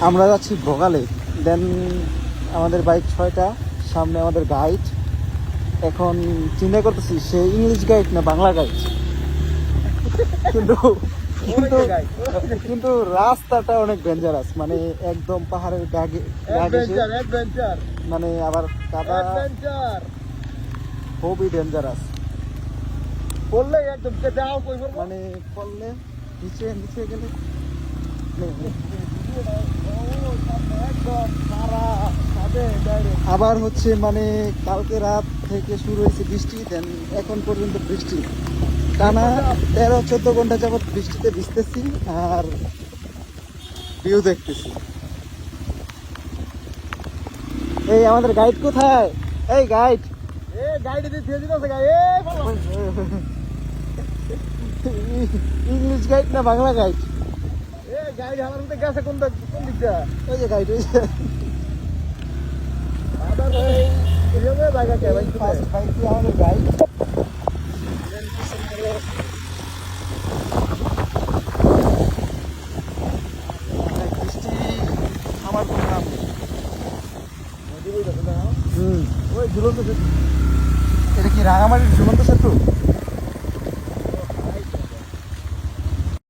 আমরা যাচ্ছি ভোগালে, দেন আমাদের বাইক 6টা, সামনে আমাদের গাইড। এখন চিন্তা করতেছি সে ইংলিশ গাইড না বাংলা গাইড, কিন্তু কিন্তু কিন্তু রাস্তাটা অনেক ডেঞ্জারাস, মানে একদম পাহাড়ের মানে আবার কাদা, খুবই ডেঞ্জারাস। বললে একদম মানে পড়লে নিচে নিচে গেলে আবার হচ্ছে মানে কালকে রাত থেকে শুরু হয়েছে বৃষ্টি, দেন এখন পর্যন্ত বৃষ্টি টানা 13-14 ঘন্টা যাবত বৃষ্টিতে ভিজতেছি আর ভিউ দেখতেছি। এই আমাদের গাইড কোথায়? এই গাইড, ইংলিশ গাইড না বাংলা গাইড? গেছে কোন দিকটা? ওই যে গাইড, ওই যে ফার্স্ট বাইকে আমাদের গাইড। বৃষ্টি আমার কোনো নাম নেই। এটা কি রাঙামাটির ঝুলন্ত সেতু?